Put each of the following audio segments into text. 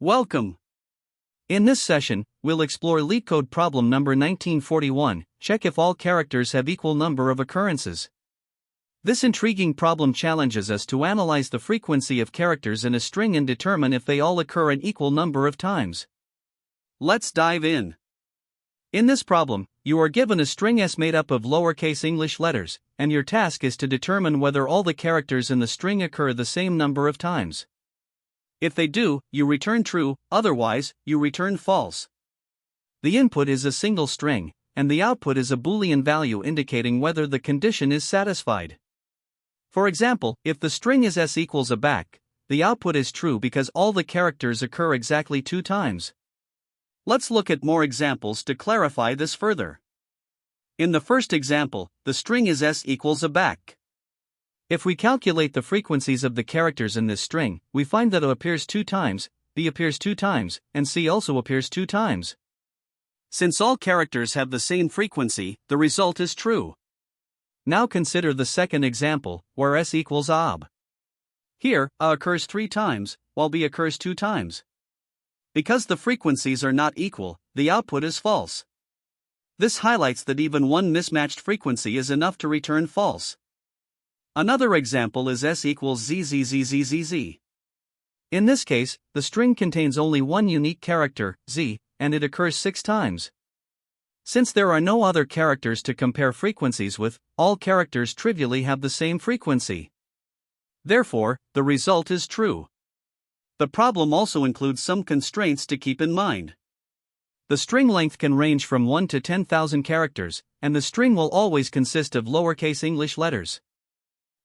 Welcome! In this session, we'll explore LeetCode problem number 1941, check if all characters have equal number of occurrences. This intriguing problem challenges us to analyze the frequency of characters in a string and determine if they all occur an equal number of times. Let's dive in. In this problem, you are given a string S made up of lowercase English letters, and your task is to determine whether all the characters in the string occur the same number of times. If they do, you return true, otherwise, you return false. The input is a single string, and the output is a Boolean value indicating whether the condition is satisfied. For example, if the string is S equals a back, the output is true because all the characters occur exactly 2 times. Let's look at more examples to clarify this further. In the first example, the string is S equals a back. If we calculate the frequencies of the characters in this string, we find that A appears 2 times, B appears 2 times, and C also appears 2 times. Since all characters have the same frequency, the result is true. Now consider the second example, where S equals AB. Here, A occurs 3 times, while B occurs 2 times. Because the frequencies are not equal, the output is false. This highlights that even one mismatched frequency is enough to return false. Another example is S equals ZZZZZZ. In this case, the string contains only one unique character, Z, and it occurs 6 times. Since there are no other characters to compare frequencies with, all characters trivially have the same frequency. Therefore, the result is true. The problem also includes some constraints to keep in mind. The string length can range from 1 to 10,000 characters, and the string will always consist of lowercase English letters.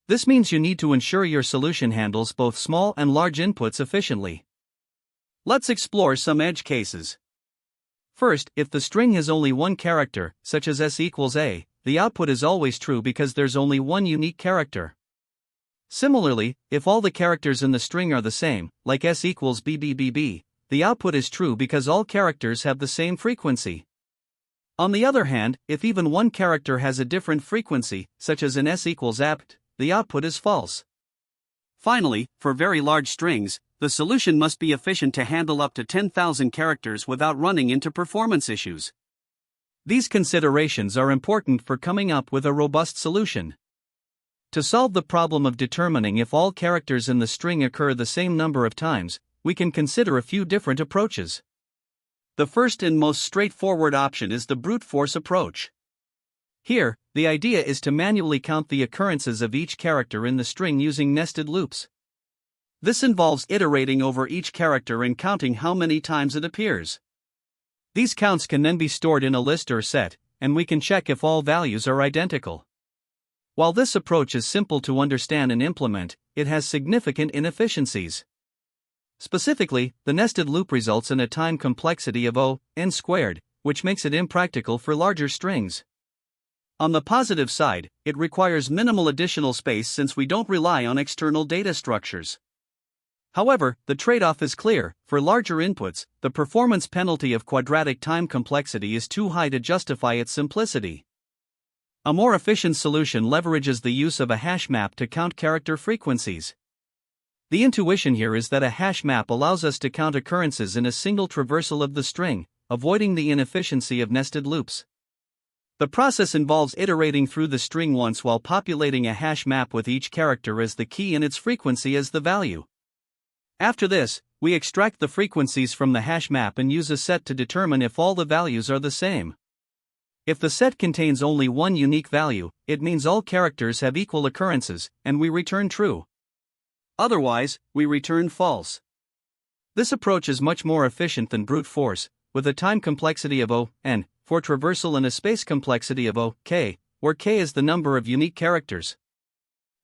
This means you need to ensure your solution handles both small and large inputs efficiently. Let's explore some edge cases. First, if the string has only one character, such as S equals A, the output is always true because there's only one unique character. Similarly, if all the characters in the string are the same, like S equals BBBB, the output is true because all characters have the same frequency. On the other hand, if even one character has a different frequency, such as in S equals apt, the output is false. Finally, for very large strings, the solution must be efficient to handle up to 10,000 characters without running into performance issues. These considerations are important for coming up with a robust solution. To solve the problem of determining if all characters in the string occur the same number of times, we can consider a few different approaches. The first and most straightforward option is the brute force approach. Here, the idea is to manually count the occurrences of each character in the string using nested loops. This involves iterating over each character and counting how many times it appears. These counts can then be stored in a list or set, and we can check if all values are identical. While this approach is simple to understand and implement, it has significant inefficiencies. Specifically, the nested loop results in a time complexity of n squared, which makes it impractical for larger strings. On the positive side, it requires minimal additional space since we don't rely on external data structures. However, the trade-off is clear: for larger inputs, the performance penalty of quadratic time complexity is too high to justify its simplicity. A more efficient solution leverages the use of a hash map to count character frequencies. The intuition here is that a hash map allows us to count occurrences in a single traversal of the string, avoiding the inefficiency of nested loops. The process involves iterating through the string once while populating a hash map with each character as the key and its frequency as the value. After this, we extract the frequencies from the hash map and use a set to determine if all the values are the same. If the set contains only one unique value, it means all characters have equal occurrences, and we return true. Otherwise, we return false. This approach is much more efficient than brute force, with a time complexity of n for traversal and a space complexity of k, where k is the number of unique characters.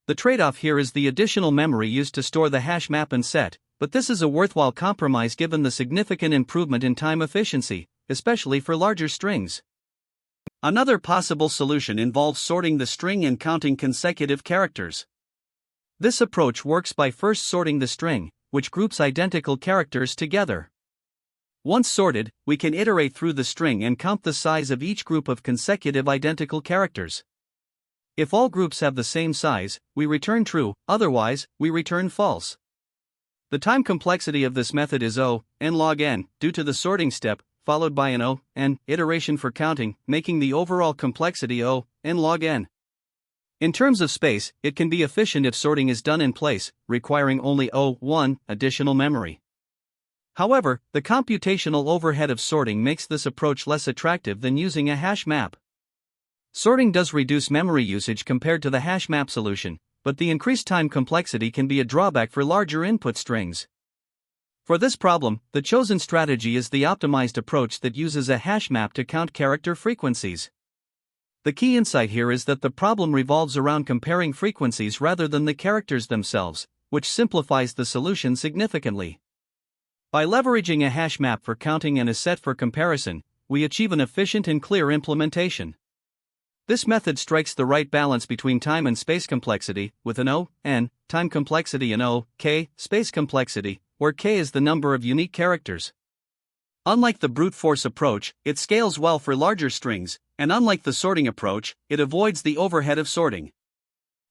The trade-off here is the additional memory used to store the hash map and set, but this is a worthwhile compromise given the significant improvement in time efficiency, especially for larger strings. Another possible solution involves sorting the string and counting consecutive characters. This approach works by first sorting the string, which groups identical characters together. Once sorted, we can iterate through the string and count the size of each group of consecutive identical characters. If all groups have the same size, we return true, otherwise, we return false. The time complexity of this method is O(n) log n, due to the sorting step, followed by an O(n) iteration for counting, making the overall complexity O(n) log n. In terms of space, it can be efficient if sorting is done in place, requiring only O(1) additional memory. However, the computational overhead of sorting makes this approach less attractive than using a hash map. Sorting does reduce memory usage compared to the hash map solution, but the increased time complexity can be a drawback for larger input strings. For this problem, the chosen strategy is the optimized approach that uses a hash map to count character frequencies. The key insight here is that the problem revolves around comparing frequencies rather than the characters themselves, which simplifies the solution significantly. By leveraging a hash map for counting and a set for comparison, we achieve an efficient and clear implementation. This method strikes the right balance between time and space complexity, with an O(n) time complexity and O(k) space complexity, where k is the number of unique characters. Unlike the brute force approach, it scales well for larger strings, and unlike the sorting approach, it avoids the overhead of sorting.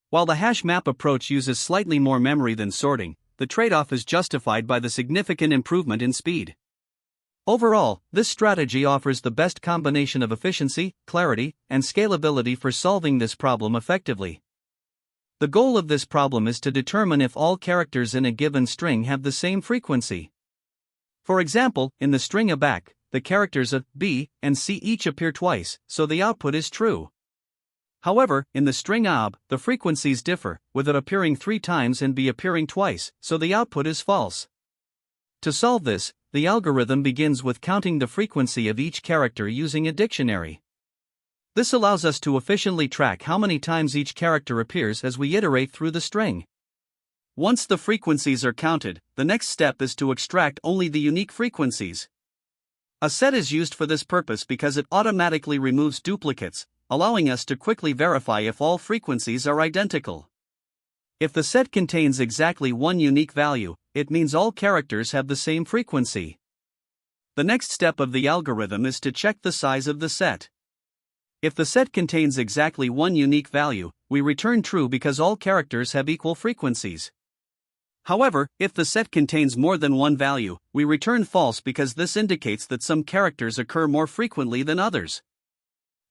While the hash map approach uses slightly more memory than sorting, the trade-off is justified by the significant improvement in speed. Overall, this strategy offers the best combination of efficiency, clarity, and scalability for solving this problem effectively. The goal of this problem is to determine if all characters in a given string have the same frequency. For example, in the string A back, the characters A, B, and C each appear twice, so the output is true. However, in the string AB, the frequencies differ, with A appearing 3 times and B appearing twice, so the output is false. To solve this, the algorithm begins with counting the frequency of each character using a dictionary. This allows us to efficiently track how many times each character appears as we iterate through the string. Once the frequencies are counted, the next step is to extract only the unique frequencies. A set is used for this purpose because it automatically removes duplicates, allowing us to quickly verify if all frequencies are identical. If the set contains exactly one unique value, it means all characters have the same frequency. The next step of the algorithm is to check the size of the set. If the set contains exactly one unique value, we return true because all characters have equal frequencies. However, if the set contains more than one value, we return false because this indicates that some characters occur more frequently than others.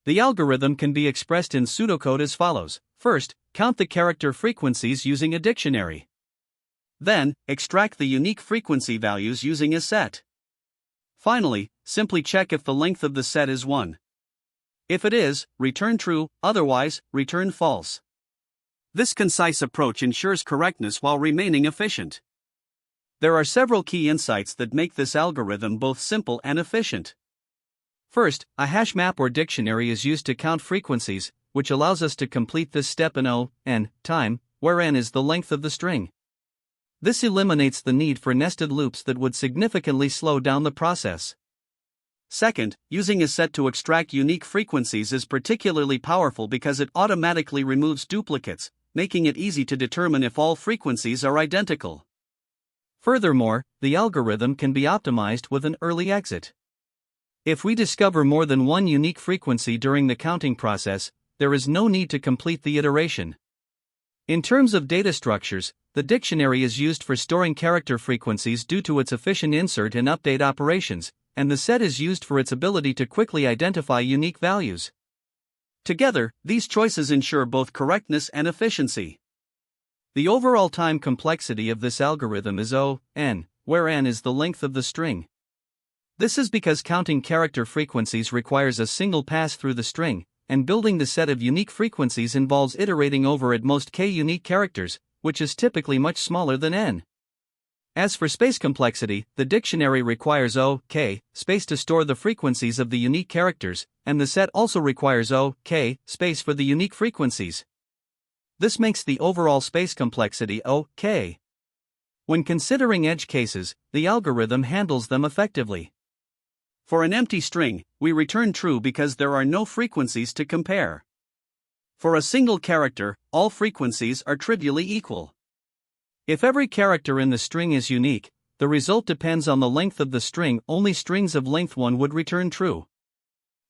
The algorithm can be expressed in pseudocode as follows. First, count the character frequencies using a dictionary. Then, extract the unique frequency values using a set. Finally, simply check if the length of the set is 1. If it is, return true, otherwise, return false. This concise approach ensures correctness while remaining efficient. There are several key insights that make this algorithm both simple and efficient. First, a hash map or dictionary is used to count frequencies, which allows us to complete this step in O(n) time, where n is the length of the string. This eliminates the need for nested loops that would significantly slow down the process. Second, using a set to extract unique frequencies is particularly powerful because it automatically removes duplicates, making it easy to determine if all frequencies are identical. Furthermore, the algorithm can be optimized with an early exit. If we discover more than one unique frequency during the counting process, there is no need to complete the iteration. In terms of data structures, the dictionary is used for storing character frequencies due to its efficient insert and update operations, and the set is used for its ability to quickly identify unique values. Together, these choices ensure both correctness and efficiency. The overall time complexity of this algorithm is O(n), where n is the length of the string. This is because counting character frequencies requires a single pass through the string, and building the set of unique frequencies involves iterating over at most k unique characters, which is typically much smaller than n. As for space complexity, the dictionary requires O(k) space to store the frequencies of the unique characters, and the set also requires O(k) space for the unique frequencies. This makes the overall space complexity O(k). When considering edge cases, the algorithm handles them effectively. For an empty string, we return true because there are no frequencies to compare. For a single character, all frequencies are trivially equal. If every character in the string is unique, the result depends on the length of the string. Only strings of length 1 would return true.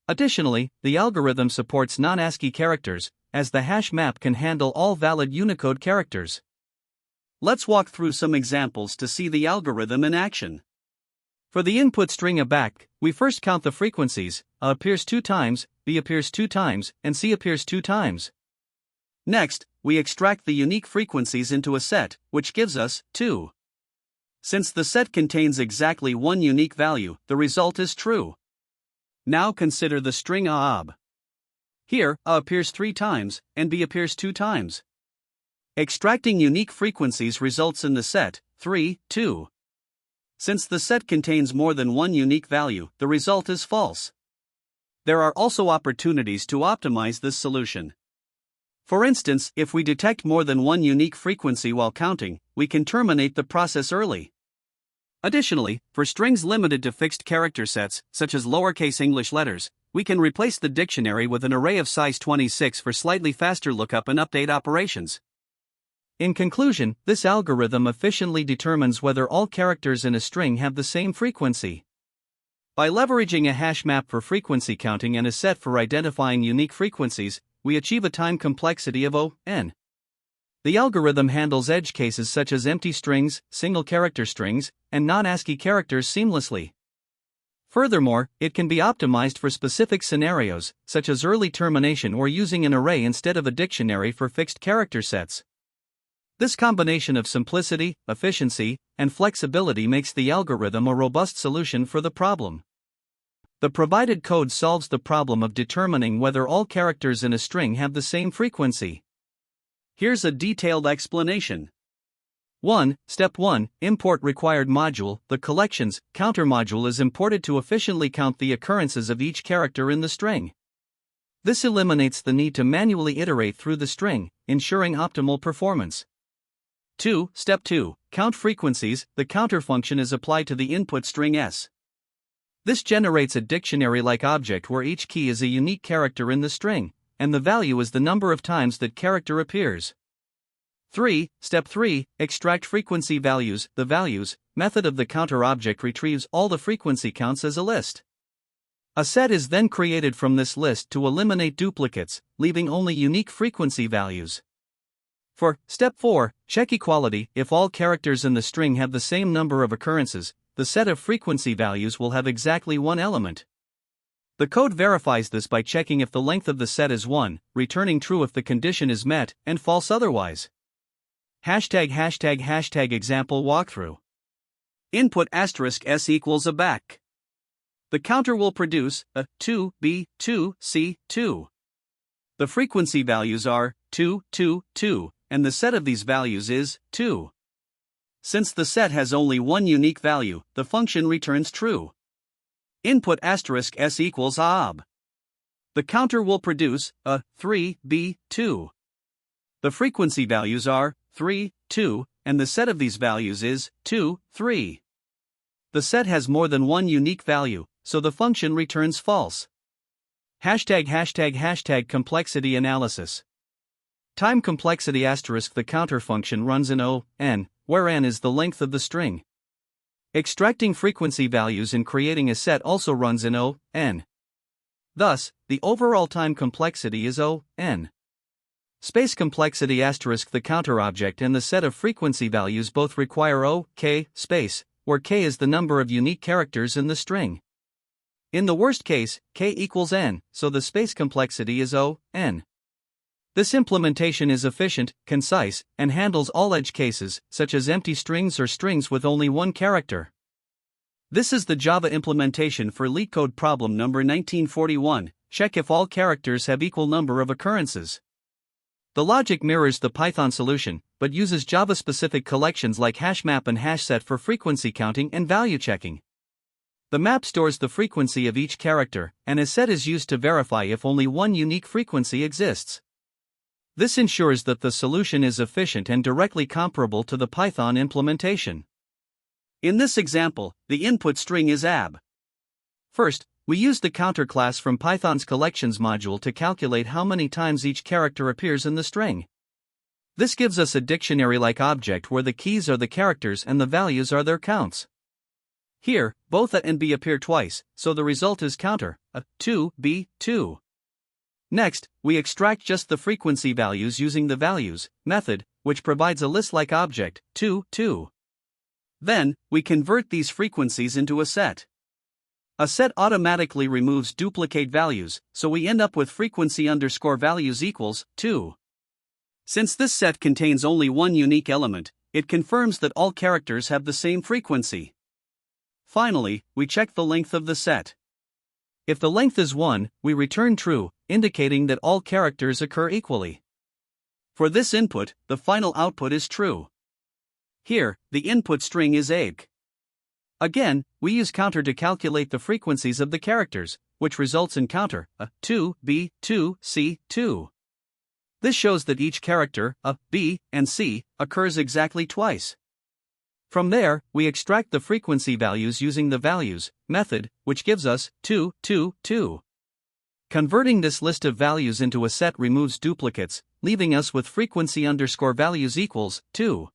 Additionally, the algorithm supports non-ASCII characters, as the hash map can handle all valid Unicode characters. Let's walk through some examples to see the algorithm in action. For the input string A back, we first count the frequencies. A appears 2 times, B appears 2 times, and C appears 2 times. Next, we extract the unique frequencies into a set, which gives us 2. Since the set contains exactly one unique value, the result is true. Now consider the string AAB. Here, A appears 3 times, and B appears 2 times. Extracting unique frequencies results in the set 3, 2. Since the set contains more than one unique value, the result is false. There are also opportunities to optimize this solution. For instance, if we detect more than one unique frequency while counting, we can terminate the process early. Additionally, for strings limited to fixed character sets, such as lowercase English letters, we can replace the dictionary with an array of size 26 for slightly faster lookup and update operations. In conclusion, this algorithm efficiently determines whether all characters in a string have the same frequency. By leveraging a hash map for frequency counting and a set for identifying unique frequencies, we achieve a time complexity of O(n). The algorithm handles edge cases such as empty strings, single character strings, and non-ASCII characters seamlessly. Furthermore, it can be optimized for specific scenarios, such as early termination or using an array instead of a dictionary for fixed character sets. This combination of simplicity, efficiency, and flexibility makes the algorithm a robust solution for the problem. The provided code solves the problem of determining whether all characters in a string have the same frequency. Here's a detailed explanation. 1. Step 1. Import required module. The collections counter module is imported to efficiently count the occurrences of each character in the string. This eliminates the need to manually iterate through the string, ensuring optimal performance. 2. Step 2. Count frequencies. The counter function is applied to the input string S. This generates a dictionary-like object where each key is a unique character in the string, and the value is the number of times that character appears. 3. Step 3. Extract frequency values. The values method of the counter object retrieves all the frequency counts as a list. A set is then created from this list to eliminate duplicates, leaving only unique frequency values. For Step 4, check equality. If all characters in the string have the same number of occurrences, the set of frequency values will have exactly one element. The code verifies this by checking if the length of the set is 1, returning true if the condition is met, and false otherwise. ### example walkthrough. Input *s equals A back. The counter will produce A, 2, B, 2, C, 2. The frequency values are 2, 2, 2, and the set of these values is 2. Since the set has only one unique value, the function returns true. Input *s equals AAB. The counter will produce A, 3, B, 2. The frequency values are 3, 2, and the set of these values is 2, 3. The set has more than one unique value, so the function returns false. ### complexity analysis. Time complexity *. The counter function runs in O(n), where n is the length of the string. Extracting frequency values and creating a set also runs in O(n). Thus, the overall time complexity is O(n). Space complexity *. The counter object and the set of frequency values both require O(k) space, where k is the number of unique characters in the string. In the worst case, k equals n, so the space complexity is O(n). This implementation is efficient, concise, and handles all edge cases, such as empty strings or strings with only one character. This is the Java implementation for LeetCode problem number 1941. Check if all characters have equal number of occurrences. The logic mirrors the Python solution, but uses Java-specific collections like hashmap and hashset for frequency counting and value checking. The map stores the frequency of each character, and a set is used to verify if only one unique frequency exists. This ensures that the solution is efficient and directly comparable to the Python implementation. In this example, the input string is AB. First, we use the counter class from Python's collections module to calculate how many times each character appears in the string. This gives us a dictionary-like object where the keys are the characters and the values are their counts. Here, both A and B appear twice, so the result is counter, A, 2, B, 2. Next, we extract just the frequency values using the values method, which provides a list-like object, 2. Then, we convert these frequencies into a set. A set automatically removes duplicate values, so we end up with frequency_values equals 2. Since this set contains only one unique element, it confirms that all characters have the same frequency. Finally, we check the length of the set. If the length is 1, we return true, indicating that all characters occur equally. For this input, the final output is true. Here, the input string is egg. Again, we use counter to calculate the frequencies of the characters, which results in counter A, 2, B, 2, C, 2. This shows that each character, A, B, and C, occurs exactly twice. From there, we extract the frequency values using the values method, which gives us 2, 2, 2. Converting this list of values into a set removes duplicates, leaving us with frequency_values equals 2.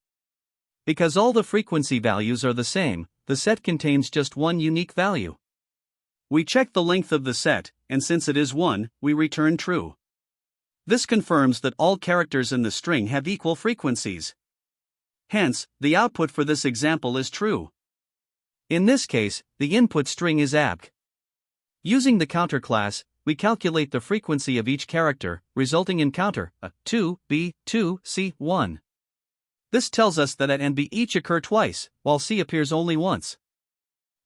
Because all the frequency values are the same, the set contains just one unique value. We check the length of the set, and since it is 1, we return true. This confirms that all characters in the string have equal frequencies. Hence, the output for this example is true. In this case, the input string is abc. Using the counter class, we calculate the frequency of each character, resulting in counter A, 2, B, 2, C, 1. This tells us that A and B each occur twice, while C appears only once.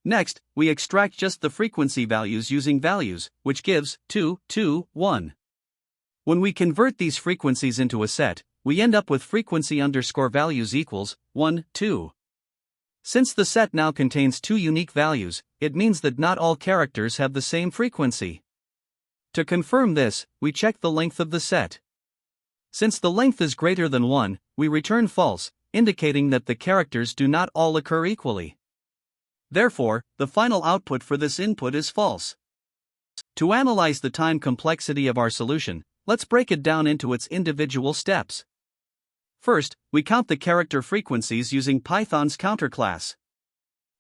Next, we extract just the frequency values using values, which gives 2, 2, 1. When we convert these frequencies into a set, we end up with frequency_values equals 1, 2. Since the set now contains two unique values, it means that not all characters have the same frequency. To confirm this, we check the length of the set. Since the length is greater than 1, we return false, indicating that the characters do not all occur equally. Therefore, the final output for this input is false. To analyze the time complexity of our solution, let's break it down into its individual steps. First, we count the character frequencies using Python's counter class.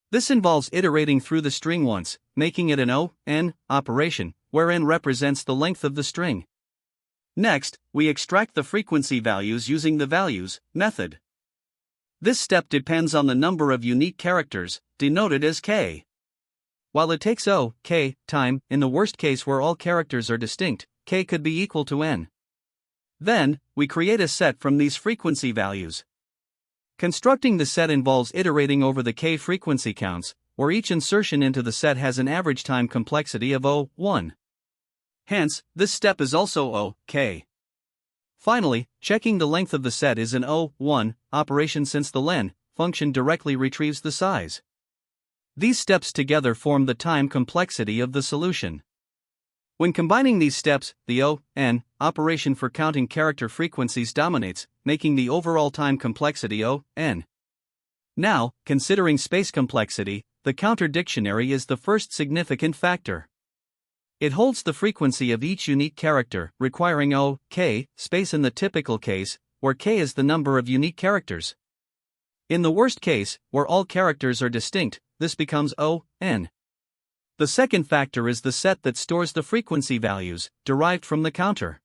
This involves iterating through the string once, making it an O(n) operation, where n represents the length of the string. Next, we extract the frequency values using the values method. This step depends on the number of unique characters, denoted as k. While it takes k time, in the worst case where all characters are distinct, k could be equal to n. Then, we create a set from these frequency values. Constructing the set involves iterating over the k frequency counts, where each insertion into the set has an average time complexity of 1. Hence, this step is also k. Finally, checking the length of the set is an O(1) operation since the len function directly retrieves the size. These steps together form the time complexity of the solution. When combining these steps, the O(n) operation for counting character frequencies dominates, making the overall time complexity O(n). Now, considering space complexity, the counter dictionary is the first significant factor. It holds the frequency of each unique character, requiring k space in the typical case, where k is the number of unique characters. In the worst case, where all characters are distinct, this becomes O(n). The second factor is the set that stores the frequency values, derived from the counter.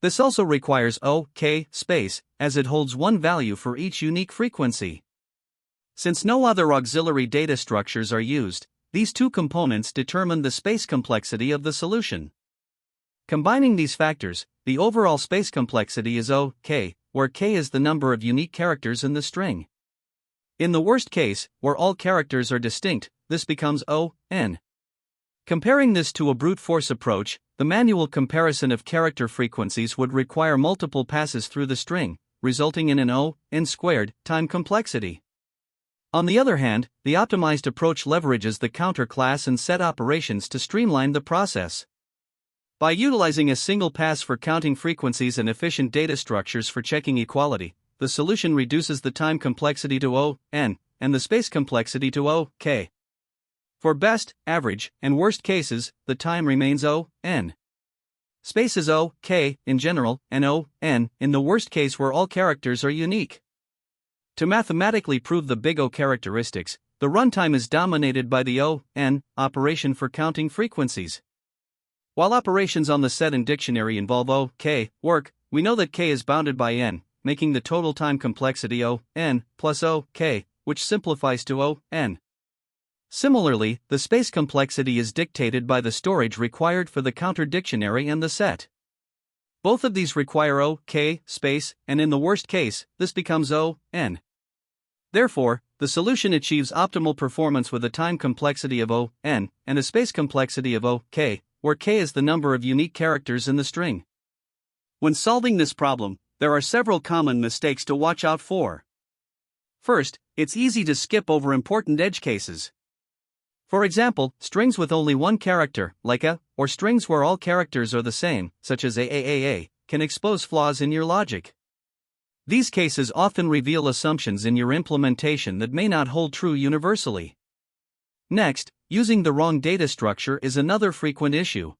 This also requires k space, as it holds one value for each unique frequency. Since no other auxiliary data structures are used, these two components determine the space complexity of the solution. Combining these factors, the overall space complexity is k, where k is the number of unique characters in the string. In the worst case, where all characters are distinct, this becomes O(n). Comparing this to a brute force approach, the manual comparison of character frequencies would require multiple passes through the string, resulting in an O(n)² time complexity. On the other hand, the optimized approach leverages the counter class and set operations to streamline the process. By utilizing a single pass for counting frequencies and efficient data structures for checking equality, the solution reduces the time complexity to O(n) and the space complexity to k. For best, average, and worst cases, the time remains O(n). Space is k in general, and O(n) in the worst case where all characters are unique. To mathematically prove the big O characteristics, the runtime is dominated by the O(n) operation for counting frequencies. While operations on the set and dictionary involve O, K, work, we know that K is bounded by N, making the total time complexity O, N, plus O, K, which simplifies to O, N. Similarly, the space complexity is dictated by the storage required for the counter dictionary and the set. Both of these require O, K, space, and in the worst case, this becomes O, N. Therefore, the solution achieves optimal performance with a time complexity of O, N, and a space complexity of O, K, where K is the number of unique characters in the string. When solving this problem, there are several common mistakes to watch out for. First, it's easy to skip over important edge cases. For example, strings with only one character, like a, or strings where all characters are the same, such as AAAA, can expose flaws in your logic. These cases often reveal assumptions in your implementation that may not hold true universally. Next, using the wrong data structure is another frequent issue.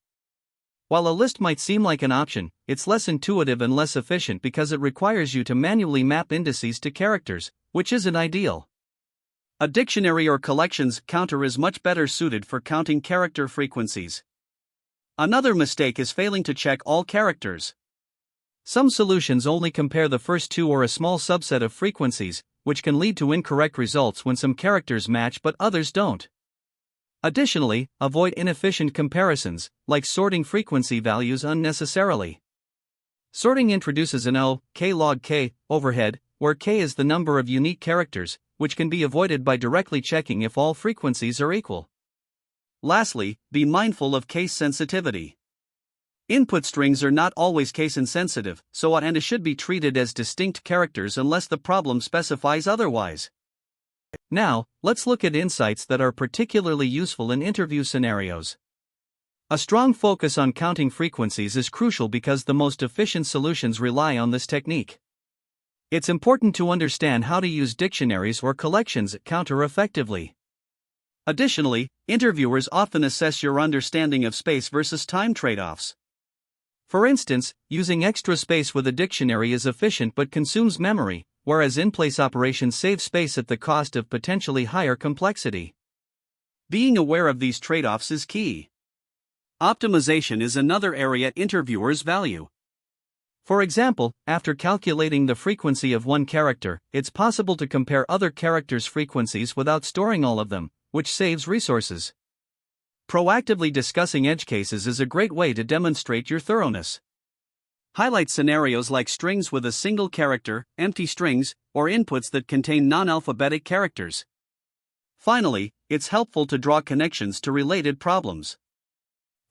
While a list might seem like an option, it's less intuitive and less efficient because it requires you to manually map indices to characters, which isn't ideal. A dictionary or collections counter is much better suited for counting character frequencies. Another mistake is failing to check all characters. Some solutions only compare the first two or a small subset of frequencies, which can lead to incorrect results when some characters match but others don't. Additionally, avoid inefficient comparisons, like sorting frequency values unnecessarily. Sorting introduces an O, K log K, overhead, where K is the number of unique characters, which can be avoided by directly checking if all frequencies are equal. Lastly, be mindful of case sensitivity. Input strings are not always case insensitive, so A and A should be treated as distinct characters unless the problem specifies otherwise. Now, let's look at insights that are particularly useful in interview scenarios. A strong focus on counting frequencies is crucial because the most efficient solutions rely on this technique. It's important to understand how to use dictionaries or collections counter effectively. Additionally, interviewers often assess your understanding of space versus time trade-offs. For instance, using extra space with a dictionary is efficient but consumes memory, whereas in-place operations save space at the cost of potentially higher complexity. Being aware of these trade-offs is key. Optimization is another area interviewers value. For example, after calculating the frequency of one character, it's possible to compare other characters' frequencies without storing all of them, which saves resources. Proactively discussing edge cases is a great way to demonstrate your thoroughness. Highlight scenarios like strings with a single character, empty strings, or inputs that contain non-alphabetic characters. Finally, it's helpful to draw connections to related problems.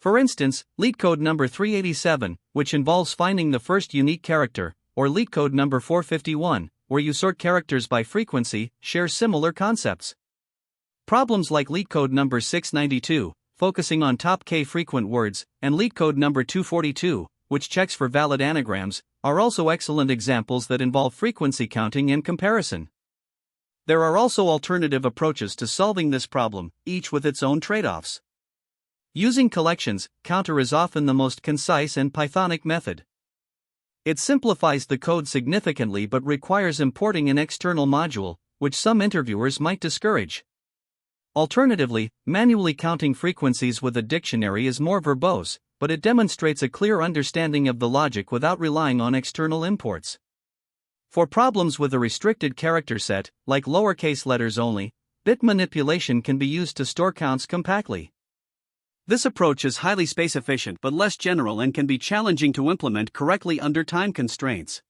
For instance, LeetCode number 387, which involves finding the first unique character, or LeetCode number 451, where you sort characters by frequency, share similar concepts. Problems like LeetCode number 692, focusing on top K frequent words, and LeetCode number 242, which checks for valid anagrams, are also excellent examples that involve frequency counting and comparison. There are also alternative approaches to solving this problem, each with its own trade-offs. Using collections counter is often the most concise and Pythonic method. It simplifies the code significantly but requires importing an external module, which some interviewers might discourage. Alternatively, manually counting frequencies with a dictionary is more verbose, but it demonstrates a clear understanding of the logic without relying on external imports. For problems with a restricted character set, like lowercase letters only, bit manipulation can be used to store counts compactly. This approach is highly space efficient but less general and can be challenging to implement correctly under time constraints.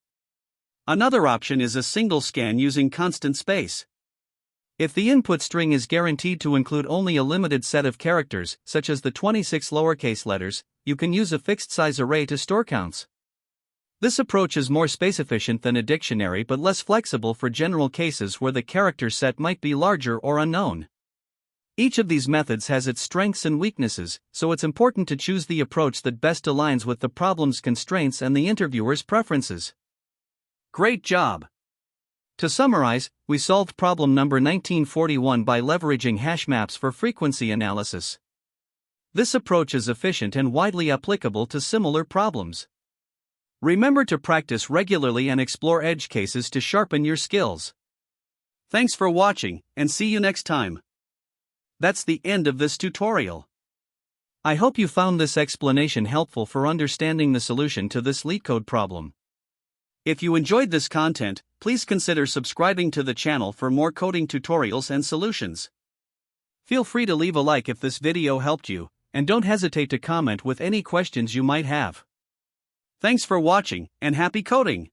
Another option is a single scan using constant space. If the input string is guaranteed to include only a limited set of characters, such as the 26 lowercase letters, you can use a fixed-size array to store counts. This approach is more space-efficient than a dictionary but less flexible for general cases where the character set might be larger or unknown. Each of these methods has its strengths and weaknesses, so it's important to choose the approach that best aligns with the problem's constraints and the interviewer's preferences. Great job! To summarize, we solved problem number 1941 by leveraging hash maps for frequency analysis. This approach is efficient and widely applicable to similar problems. Remember to practice regularly and explore edge cases to sharpen your skills. Thanks for watching, and see you next time. That's the end of this tutorial. I hope you found this explanation helpful for understanding the solution to this LeetCode problem. If you enjoyed this content, please consider subscribing to the channel for more coding tutorials and solutions. Feel free to leave a like if this video helped you, and don't hesitate to comment with any questions you might have. Thanks for watching, and happy coding!